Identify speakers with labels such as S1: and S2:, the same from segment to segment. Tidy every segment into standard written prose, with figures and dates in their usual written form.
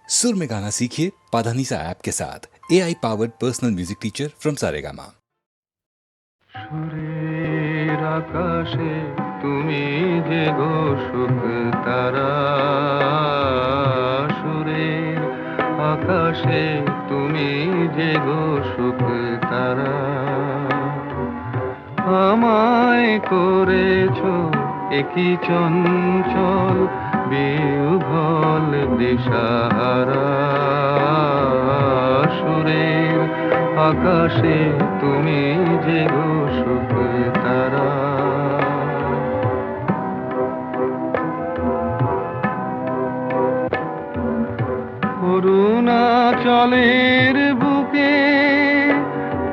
S1: सुर में गाना सीखिए पाधानीसा ऐप के साथ। AI powered personal music teacher from Saregama.
S2: সুরের আকাশে তুমি যে গো সুখ তারা, সুরের আকাশে তুমি যে গো সুখ তারা, আমায় করেছো একই চঞ্চল বিহ্বল দিশাহারা। সুরের আকাশে তুমি যে গো সুখ তারা। অরুণাচলের বুকে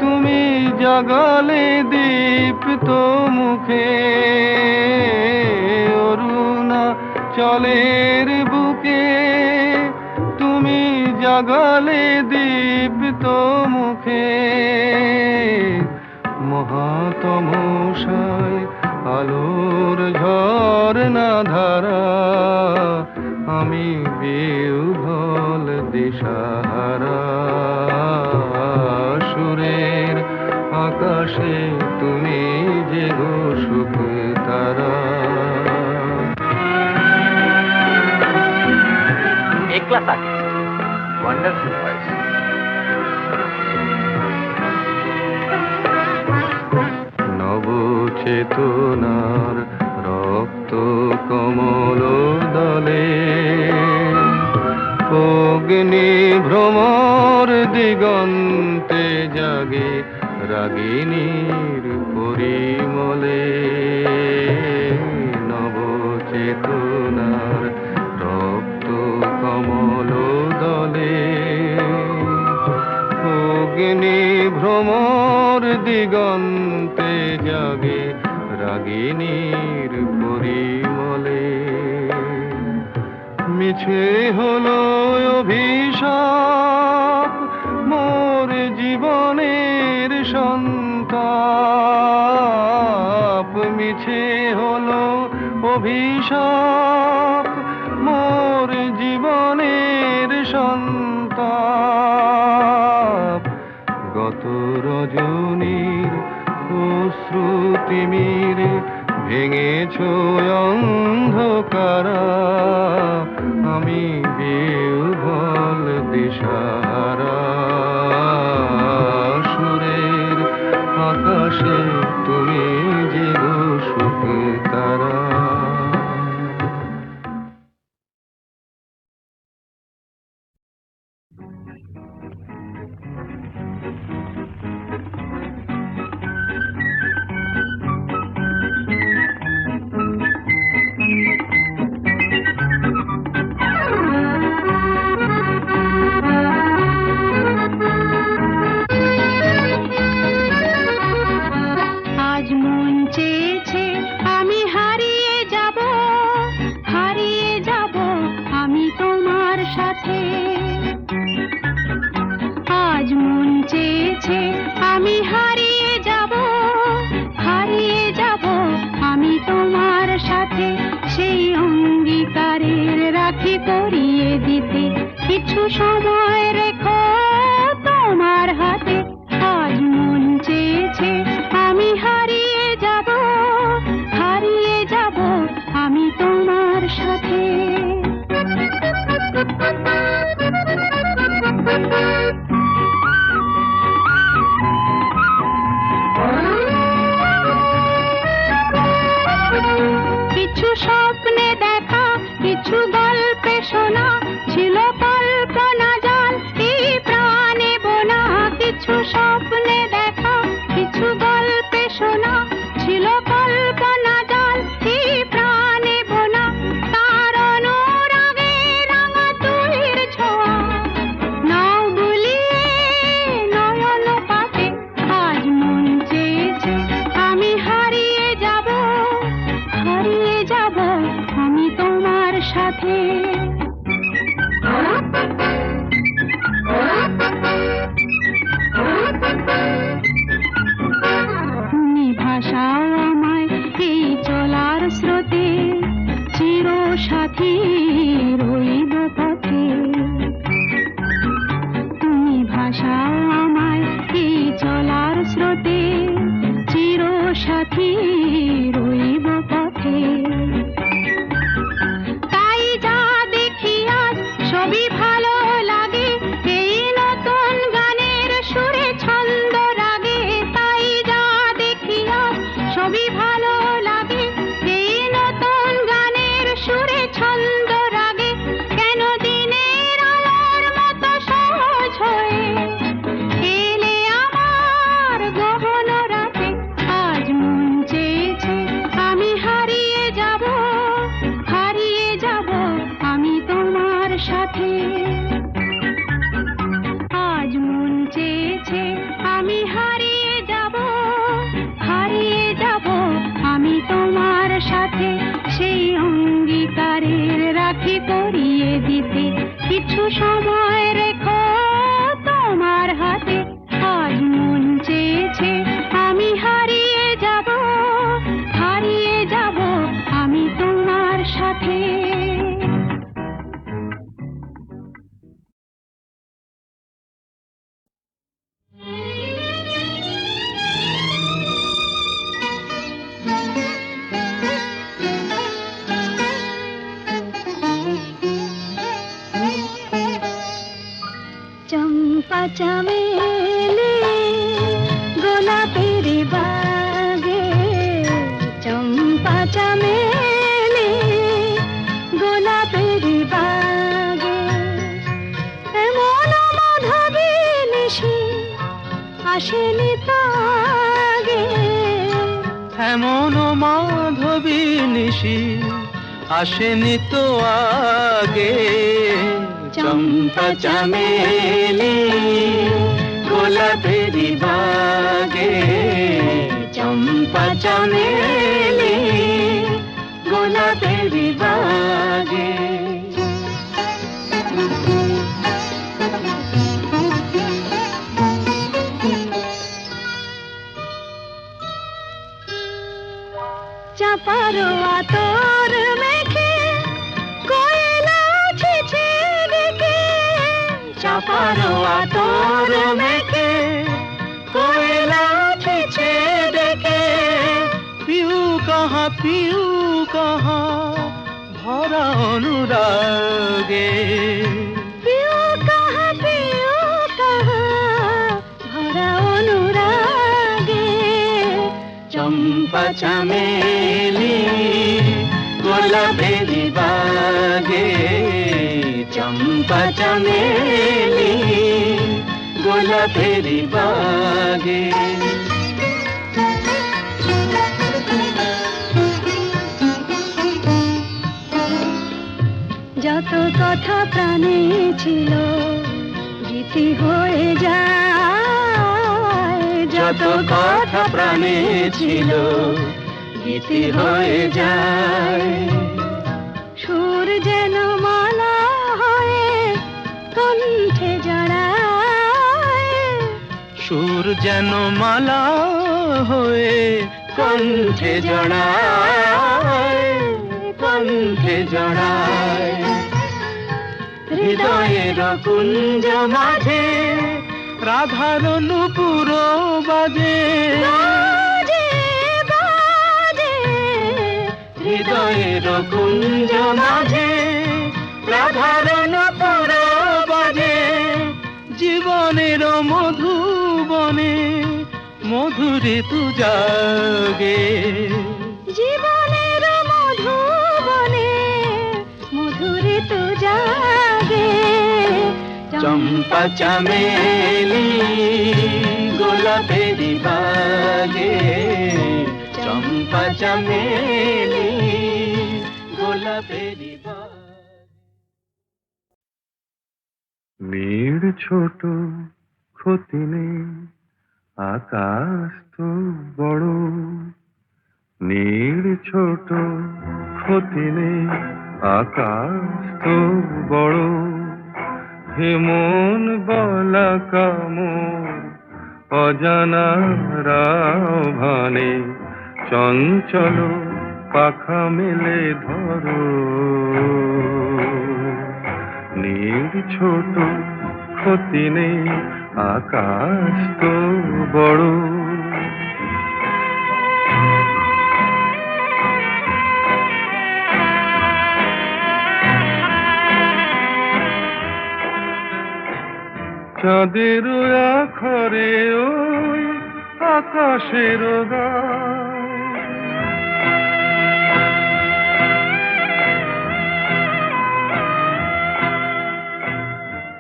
S2: তুমি জাগালে দীপ্ত মুখে, অরুণাচলের বুকে তুমি জাগালে দীপ্ত মুখে। মহাতমশায় আলোর ঝরনা ধারা, আমি বিহ্বল দিশাহারা। সুরের আকাশে তুমি যে গো সুখ তারা।
S3: একলা থাকে ওয়ান্ডারফুল ভয়েস।
S2: নবচেতনার রক্ত কমল দলে, অগ্নি ভ্রমর দিগন্তে জাগে রাগিনীর পরিমলে। নবচেতনার রক্ত কমল দলে, অগ্নি ভ্রমর দিগন্তে জাগে রাগিনীর পরিমলে। মিছে হলো অভিশাপ মোর জীবনের সন্তাপ, মিছে হলো অভিশাপ মোর জীবনের সন্তাপ। গত রজনীর অশ্রুতিমিরে ভেঙেছ অন্ধকারা, আমি বিহ্বল দিশাহারা। সুরের আকাশে তুমি যে গো সুখ তারা।
S4: আজ মন চেয়েছে আমি হারিয়ে যাব, হারিয়ে যাব আমি তোমার সাথে। আজ মন চেয়েছে আমি হারিয়ে যাব, হারিয়ে যাব আমি তোমার সাথে। সেই অঙ্গীকারের রাখি পরিয়ে দিতে কিছু সময় রেখো তোমার হাতে। আজ মন চেয়েছে আমি হারিয়ে যাব, হারিয়ে যাব আমি তোমার সাথে। কিছু স্বপ্নে দেখা, কিছু গল্পে শোনা ছিল সবই ভালো লাগে এই নতুন গানের সুরে ছন্দ রাগে, তাই যা দেখি আজ সবই ভালো লাগে এই নতুন গানের সুরে ছন্দ রাগে। কেন দিনের আলোর মতো সহজ হয়ে এলে আমার গহন রাতে, আজ মন চেয়েছে আমি হারিয়ে যাব, হারিয়ে যাব আমি তোমার সাথে। আজ মন চেয়েছে আমি হারিয়ে যাব, হারিয়ে যাব আমি তোমার সাথে, সেই অঙ্গীকারের রাখি পরিয়ে দিতে কিছু সময় রেখো তোমার হাতে। আজ মন চেয়েছে আমি হারিয়ে যাব, হারিয়ে যাব আমি তোমার সাথে। চম্পা চামেলি গোলাপের বাগে, চম্পা চামেলি গোলাপের বাগে, এমন মাধবী নিশি আসেনি তো আগে,
S2: এমন মাধবী নিশি আসেনি তো আগে। চম্পা চামেলি গোলাপের বাগে, চম্পা চামেলি গোলাপের বাগে।
S4: চাপার আতর মেখে কোয়েলা ছেছে ডেকে,
S2: চাপার আতর মেখে কোয়েলা ছেছে ডেকে, পিউ কাহা ভরা অনুরাগে।
S4: পিউ কাহা ভরা অনুরাগে।
S2: চম্পা চামেলি গোলাপের বাগে, চম্পা চামেলি গোলাপের বাগে।
S4: যত কথা প্রাণে ছিল গীতি হয়ে যায়,
S2: যত কথা প্রাণে ছিল গীতি হয়ে যায়।
S4: সুর যেন মালা হয়ে কণ্ঠে জড়ায়,
S2: সুর যেন মালা হয়ে কণ্ঠে জড়ায়, কণ্ঠে জড়ায়। হৃদয়ের কুঞ্জ মাঝে রাধার নূপুর বাজে,
S4: বাজে বাজে।
S2: হৃদয়ের কুঞ্জ মাঝে রাধার নূপুর বাজে। জীবনের মধুবনে মধুরে তু জাগে,
S4: জীবনের মধুবনে মধুরে তু জাগে।
S2: চম্পা চামেলি গোলাপের বাগে, চম্পা চামেলি গোলাপের বাগে। মেয়ের ছোট ক্ষতি নেই, আকাশ তো বড়। নীড় ছোট ক্ষতি নেই, আকাশ তো বড়। হেমন বলা কামর অজানা রাভানে, চঞ্চল পাখা মেলে ধরো। নীড় ছোট ক্ষতি নেই, আকাশ তো বড়। চাঁদের আখরে ওই আকাশের গায়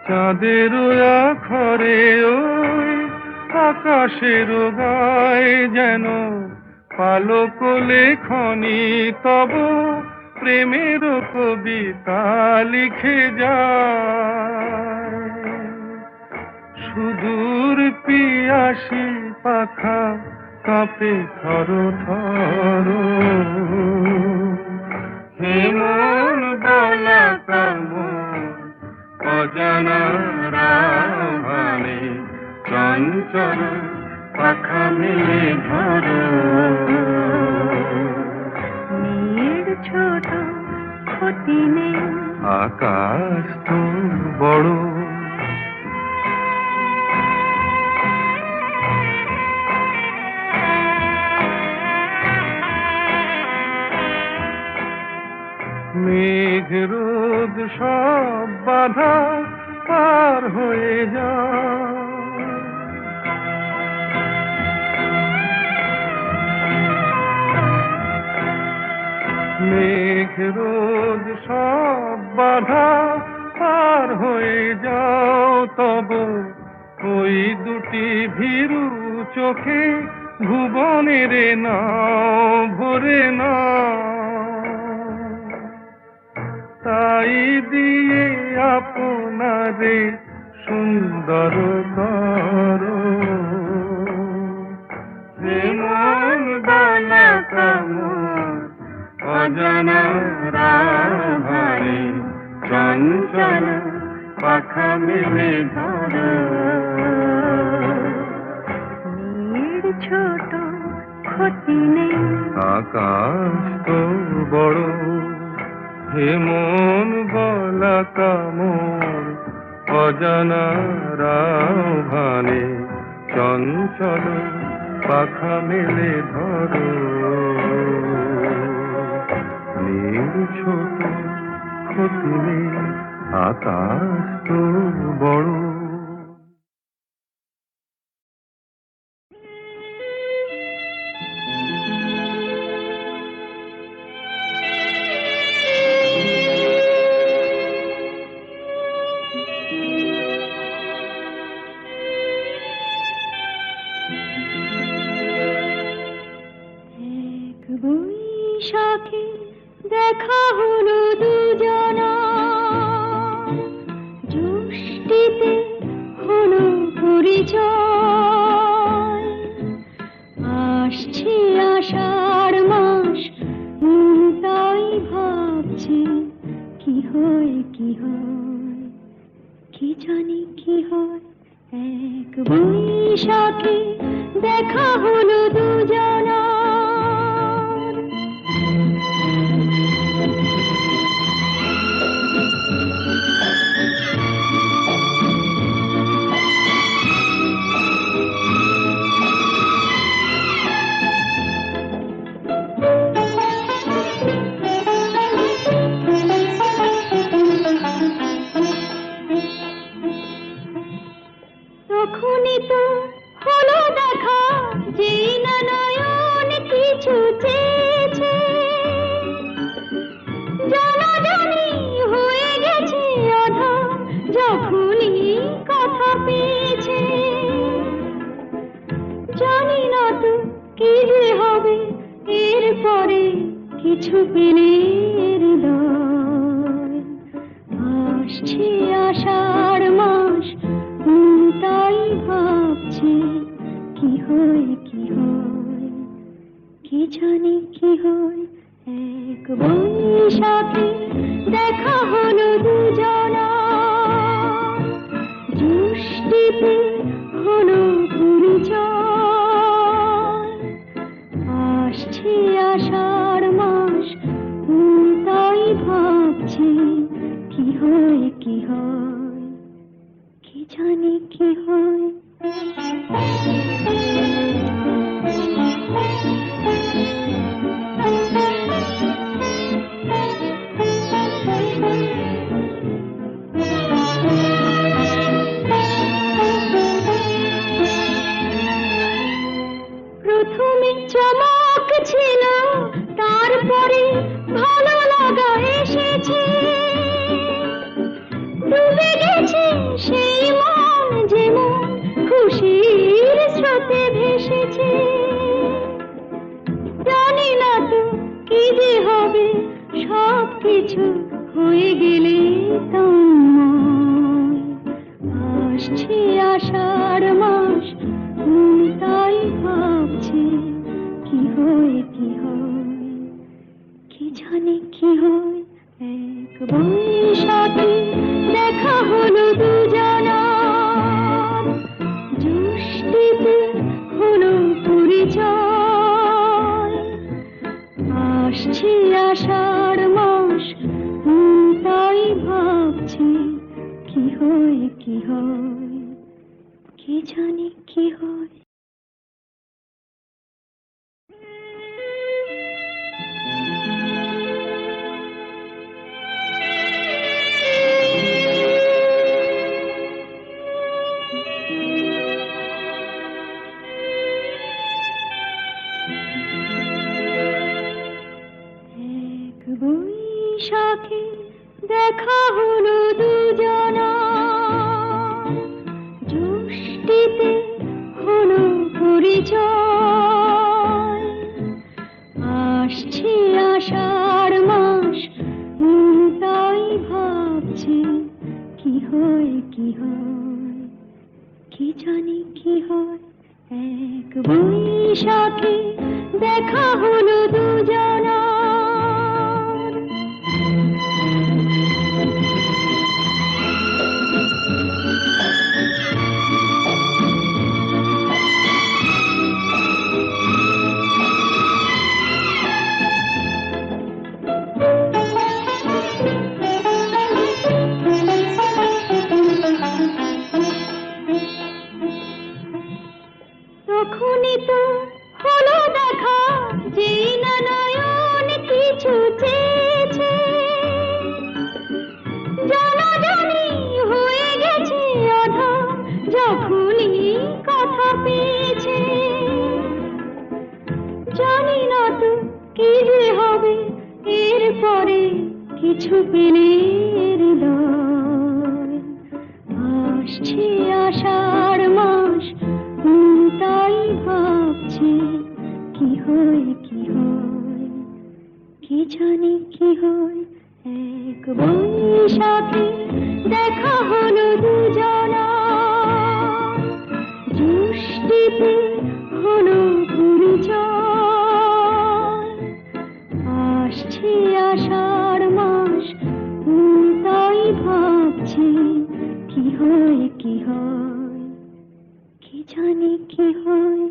S2: চাঁদের আখরে ওই আকাশের গায় যেন পালক লেখনি তব প্রেমের কবিতা লিখে যায় সুদূর পিয়াসী পাখা কাঁপে থর থর হেমন বলা কামন অজানা রাভানে চঞ্চল পাখা মেলে ধরো
S4: মেয়ের ছোট ক্ষতি নেই
S2: আকাশ তো বড় মেঘ রোদ সব বাধা পার হয়ে যায় মেঘ রোদ সব বাধা পার হয়ে যাও তব ওই দুটি ভীরু চোখে ভুবনের নাও ভরে নাও তাই দিয়ে আপনারে সুন্দর করো হেমন বালা কামন অজানা রাভারে চঞ্চল পাখা মেলে ধরো
S4: মেয়ের ছোট ক্ষতি নেই
S2: আকাশ তো বড় হেমন বলা কামন অজানা রাভানে চঞ্চল পাখা মেলে ধরো নীল ছোট ক্ষতি নেই আকাশ তো বড়
S4: বৈশাখে দেখা হলো দুজনা জ্যৈষ্ঠীতে হলো পরিচয় আসছে আষাঢ় মাস তাই ভাবছি কি হয় কি জানি কি হয় এক বৈশাখে দেখা হলো দুজনা তখনই তো হলো দেখা যেই না নয়ন কিছু চেয়েছে জানাজানি হয়ে গেছে অধা যখনই কথা পেয়েছে জানি না তো কি যে হবে এরপরে কিছু পেলে হৃদয় আসছে আষাঢ় মাস তাই ভাবছি কি হয় কি জানি কি হয় এক বৈশাখে দেখা হলো দুজনা জ্যৈষ্ঠীতে হলো পরিচয় আসছে আষাঢ় মাস তাই ভাবছি কি হয় কি জানি কি হয় কিছু হয়ে গেলে তন্ময়। আসছে আষাঢ় মাস, মন তাই ভাবছে কি হয় কি হয়, কি জানে কি হয়। এক বৈশাখে দেখা হলো দুজনার, জ্যৈষ্ঠীতে হলো পরিচয়। আসছে আষাঢ় মাস, মন তাই ভাবছে কি হয় কি হয়, কি জানি কি হয়। এক বৈশাখে দেখা হলো দুজনার, জ্যৈষ্ঠীতে হলো পরিচয়। আসছে আষাঢ় মাস, মন তাই ভাবছে কি হয় কি হয়, কি জানি কি হয়। এক বৈশাখে দেখা হলো দুজনার। তখনই তো হলো দেখা, যেই না নয়ন কিছু চেয়েছে। জানাজানি হয়ে গেছে আধার, যখনই কথা পেয়েছে। জানি না তো কি যে হবে এরপরে, কিছু পেলে হৃদয়। আসছে আষাঢ় মাস, মন তাই ভাবছে কি হয় কি হয়, কি জানি কি হয়। এক বৈশাখে দেখা হলো দুজনার, জ্যৈষ্ঠীতে হলো পরিচয়। আসছে আষাঢ় মাস, মন তাই ভাবছে কি হয় কি হয়, কি জানি কি হয়।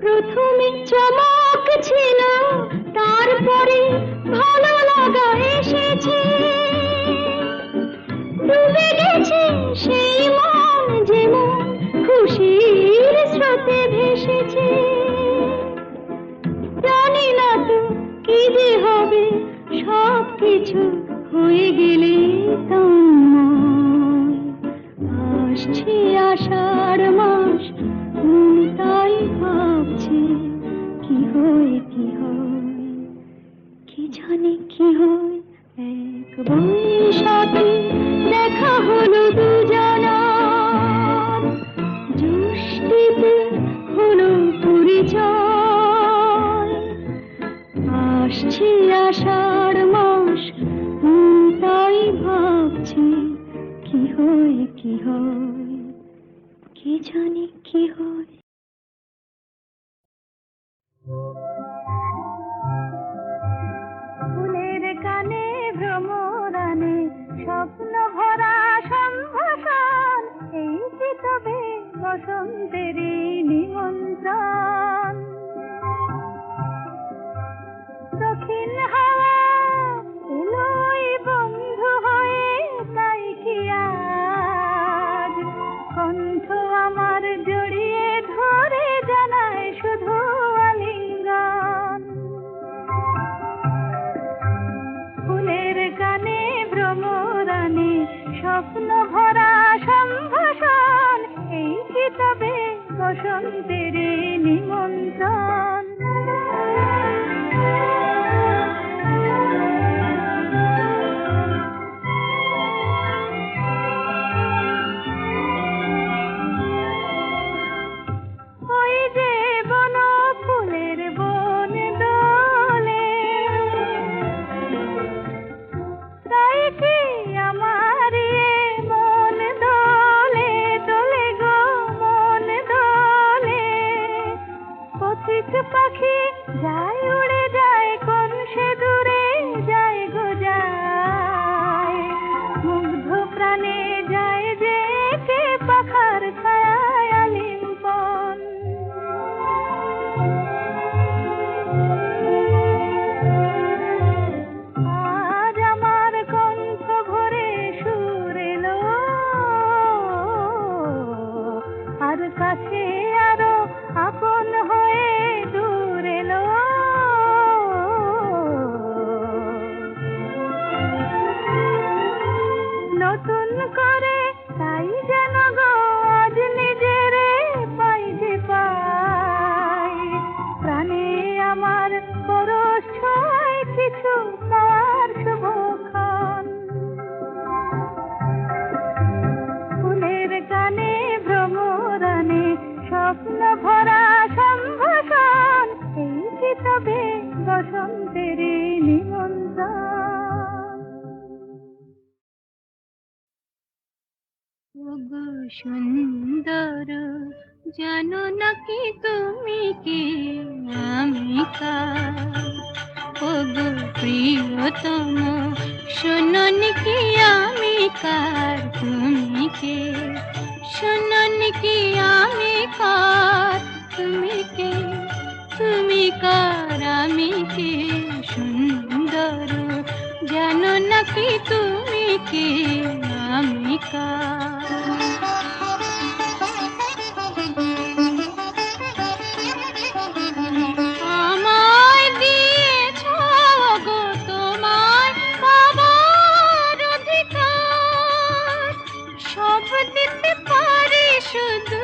S4: প্রথমে চমক ছিল, তারপরে ভালো লাগা এসেছে। ডুবে গেছে সেই মন, যেমন খুশির স্রোতে ভেসেছে। জানি না তো কি যে হবে, সব কিছু হয়ে গেলে তন্ময়। আসছে আষাঢ় মাস, মন তাই ভাবছে কি হয় কি হয়, কি জানি কি হয়। এক বৈশাখে দেখা হলো দুজনার, জ্যৈষ্ঠীতে হলো পরিচয়। আসছে আষাঢ় মাস, মন তাই ভাবছে কি হয় কি হয়, কি জানি কি হয়। ফুলের কানে ভ্রমরানে স্বপ্ন ভরা সম্ভাষণ, এই কি তবে বসন্তেরই নিমন্ত্রণ। দক্ষিণ হাওয়া এলোই বন্ধু হয়ে, তাই কি আজ কণ্ঠ আমার জড়িয়ে ধরে জানায় শুধু আলিঙ্গন। ফুলের কানে ভ্রমরানে স্বপ্ন ভরা সম্ভাষণ, এই কি তবে বসন্তের নিমন্ত্রণ। নতুন করে তাই যেন গো আজ নিজেরে পাই যে পাই প্রাণে আমার পরশ ছোঁয় কিছু তার শুভক্ষণ ফুলের গানে ভ্রমরানে স্বপ্ন ভরা সম্ভাষণ এই কি তবে বসন্তের নিমন্ত্রণ ওগো সুন্দর জানো নাকি তুমি কি আমি কার ওগো প্রিয়তম শোনোনি কি আমি কার তুমি কে শোনোনি কি আমি কার তুমি কে তুমি কার আমি কে সুন্দর জানো নাকি তুমি কে আমি কার আমায় দিয়েছ গো তোমার বাবার অধিকার সব দিতে পারি শুধু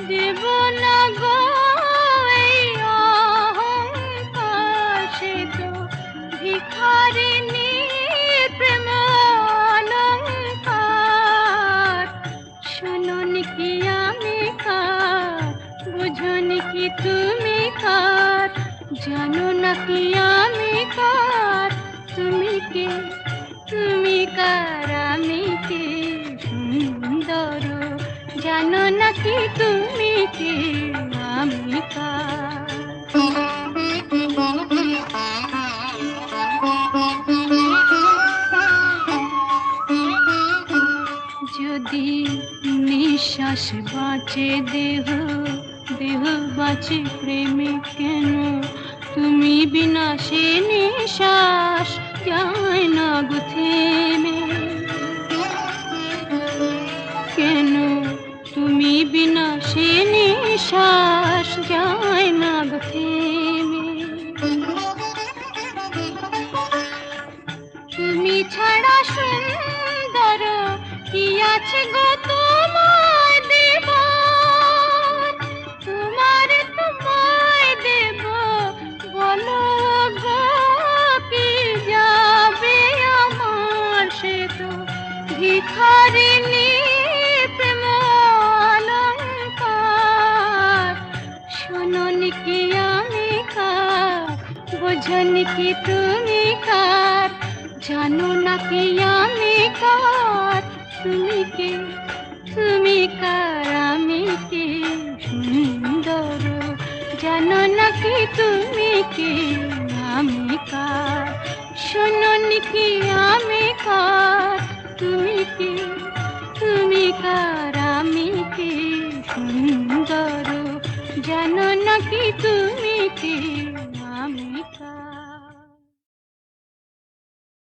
S4: দেব না গো এই অহংকার সে তো ভিখারিনী প্রেম অলংকার শোনোনি কি আমি কার বুঝোনি কি তুমি কার জানো নাকি আমি কার তুমি কে তুমি কার আমি কে সুন্দর জানো নাকি তুমি কে আমি কার যদি নিঃশ্বাস বাঁচে দেহ দেহ বাঁচে প্রেমে কেন তুমি বিনা সে নিঃশ্বাস যায় না গো থেমে কেন তুমি বিনা সে নিঃশ্বাস যায় না গো থেমে তুমি ছাড়া সুন্দর কি আছে গো তোমায় দেব তোমায় দেব বলো গো কি যাবে আমার সে তো ভিখারিনী প্রেম অলংকার শোনোনি কি আমি কার বোঝোনি কি তুমি কার জানো নাকি আমি কার তুমি কে তুমি কার আমি কে সুন্দর জানো নাকি তুমি কে আমি কার শোনোনি কি আমি কার তুমি কে তুমি কার আমি কে সুন্দর জানো নাকি তুমি কে